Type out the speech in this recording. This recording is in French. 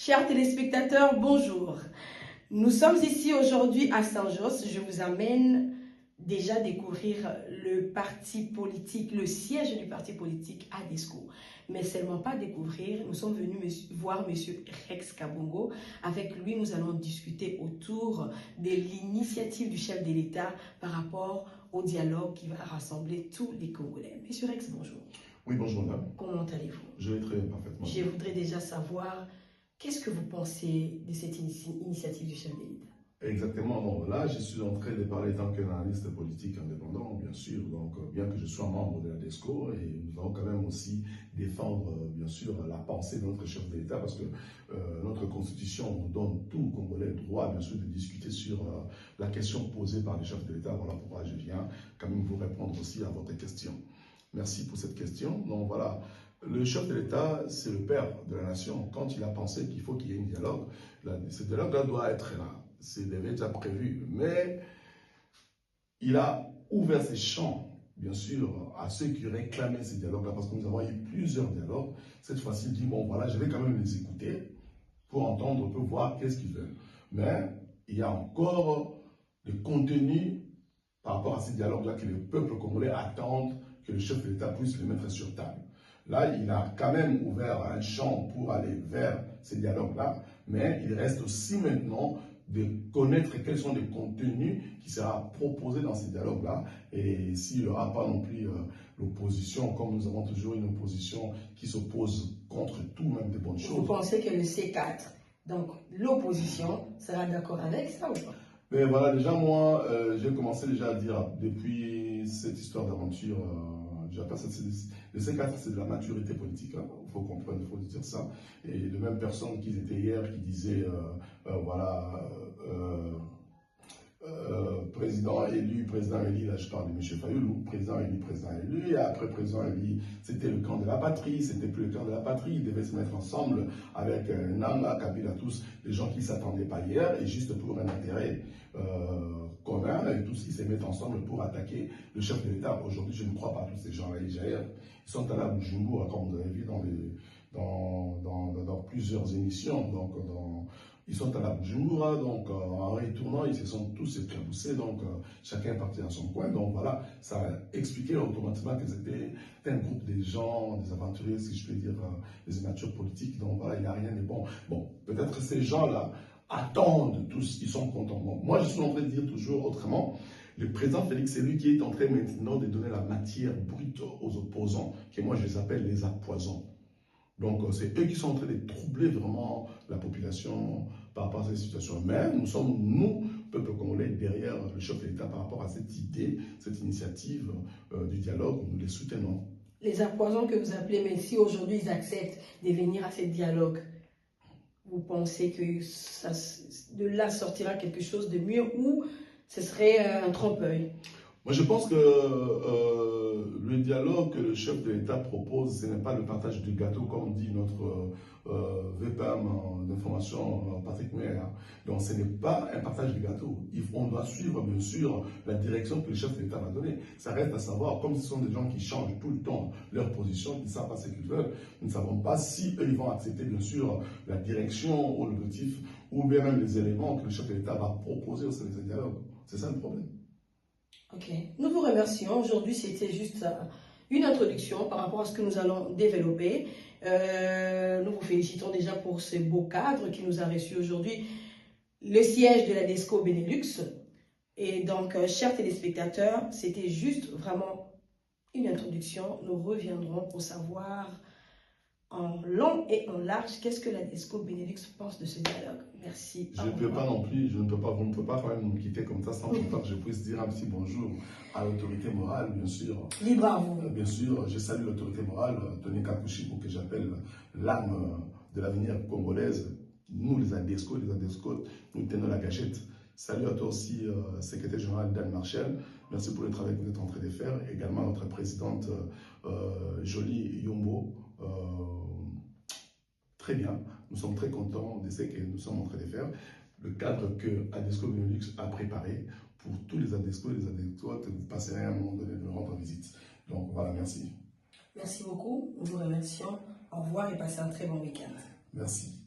Chers téléspectateurs, bonjour. Nous sommes ici aujourd'hui à Saint-Josse. Je vous amène déjà à découvrir le parti politique, le siège du parti politique ADESCO. Mais seulement pas découvrir, nous sommes venus voir M. Rex Kabongo. Avec lui, nous allons discuter autour de l'initiative du chef de l'État par rapport au dialogue qui va rassembler tous les Congolais. M. Rex, bonjour. Oui, bonjour madame. Comment allez-vous? Je vais très parfaitement. Je voudrais déjà savoir, qu'est-ce que vous pensez de cette initiative du chef de l'État? Exactement. Bon, là, je suis en train de parler tant qu'analyste politique indépendant, bien sûr. Donc, bien que je sois membre de la DESCO, et nous allons quand même aussi défendre, bien sûr, la pensée de notre chef de l'État, parce que notre Constitution nous donne tout Congolais le droit, bien sûr, de discuter sur la question posée par le chef de l'État. Voilà pourquoi je viens quand même vous répondre aussi à votre question. Merci pour cette question. Donc, voilà. Le chef de l'État, c'est le père de la nation. Quand il a pensé qu'il faut qu'il y ait un dialogue, ce dialogue-là doit être là. C'est déjà prévu. Mais il a ouvert ses champs, bien sûr, à ceux qui réclamaient ces dialogues-là, parce que nous avons eu plusieurs dialogues. Cette fois-ci, il dit, bon, voilà, je vais quand même les écouter pour entendre, pour voir qu'est-ce qu'ils veulent. Mais il y a encore des contenus par rapport à ces dialogues-là que le peuple congolais attend que le chef de l'État puisse les mettre sur table. Là, il a quand même ouvert un champ pour aller vers ces dialogues-là, mais il reste aussi maintenant de connaître quels sont les contenus qui seront proposés dans ces dialogues-là, et s'il n'y aura pas non plus l'opposition, comme nous avons toujours une opposition qui s'oppose contre tout, même des bonnes choses. Vous pensez que le C4, donc l'opposition, sera d'accord avec ça ou pas? Mais voilà, déjà moi, j'ai commencé déjà à dire, depuis cette histoire d'aventure, le C4, c'est de la maturité politique, hein. Il faut comprendre, il faut dire ça. Et les mêmes personnes qui étaient hier, qui disaient, voilà, président élu, là je parle de M. Fayoulou, président élu, et après président élu, c'était le camp de la patrie, c'était plus le camp de la patrie, ils devaient se mettre ensemble avec Nanga, Kabila, tous les gens qui ne s'attendaient pas hier, et juste pour un intérêt commun, et tous ils se mettent ensemble pour attaquer le chef de l'État. Aujourd'hui, je ne crois pas à tous ces gens-là, ils sont à la Bujumbura, comme vous avez vu dans plusieurs émissions, donc ils sont à la Bujumbura, donc en retournant, ils se sont tous éclaboussés, donc chacun est parti dans son coin. Donc voilà, ça a expliqué automatiquement que c'était un groupe de gens, des aventuriers, si je peux dire, des amateurs politiques. Donc voilà, il n'y a rien de bon. Bon, peut-être que ces gens-là attendent tous, ils sont contents. Bon, moi, je suis en train de dire toujours autrement. Le président Félix, c'est lui qui est en train maintenant de donner la matière brute aux opposants, que moi je les appelle les appoisons. Donc, c'est eux qui sont en train de troubler vraiment la population par rapport à cette situation. Mais nous sommes, nous, peuple congolais, derrière le chef de l'État par rapport à cette idée, cette initiative du dialogue, nous les soutenons. Les appoisons que vous appelez, mais si aujourd'hui ils acceptent de venir à ce dialogue, vous pensez que ça, de là sortira quelque chose de mieux ou ce serait un trompe-l'œil? Moi, je pense que le dialogue que le chef de l'État propose, ce n'est pas le partage du gâteau, comme dit notre VPAM d'information, Patrick Meyer. Donc, ce n'est pas un partage du gâteau. On doit suivre, bien sûr, la direction que le chef de l'État va donner. Ça reste à savoir, comme ce sont des gens qui changent tout le temps leur position, qui ne savent pas ce qu'ils veulent, nous ne savons pas si eux, ils vont accepter, bien sûr, la direction ou l'objectif, ou bien même les éléments que le chef de l'État va proposer au sein de ce dialogue. C'est ça le problème. Ok, nous vous remercions. Aujourd'hui, c'était juste une introduction par rapport à ce que nous allons développer. Nous vous félicitons déjà pour ce beau cadre qui nous a reçus aujourd'hui, le siège de la DESCO Benelux. Et donc, chers téléspectateurs, c'était juste vraiment une introduction. Nous reviendrons pour savoir en long et en large qu'est-ce que la DESCO Benelux pense de ce dialogue. Merci. Je ne peux pas non plus, vous ne pouvez pas quand même nous quitter comme ça sans que je puisse dire un petit bonjour à l'autorité morale, bien sûr. Libre à vous. Bien sûr, je salue l'autorité morale, Tony Kakushiko, que j'appelle l'âme de l'avenir congolaise. Nous, les ADESCO, nous tenons la gâchette. Salut à toi aussi, secrétaire général Dan Marshall. Merci pour le travail que vous êtes en train de faire. Également notre présidente Jolie Yombo. Très bien, nous sommes très contents de ce que nous sommes en train de faire. Le cadre que ADESCO Benelux a préparé pour tous les ADESCO et les ADESCO que vous passerez à un moment donné de nous rendre visite. Donc voilà, merci. Merci beaucoup, nous vous remercions. Au revoir et passez un très bon week-end. Merci.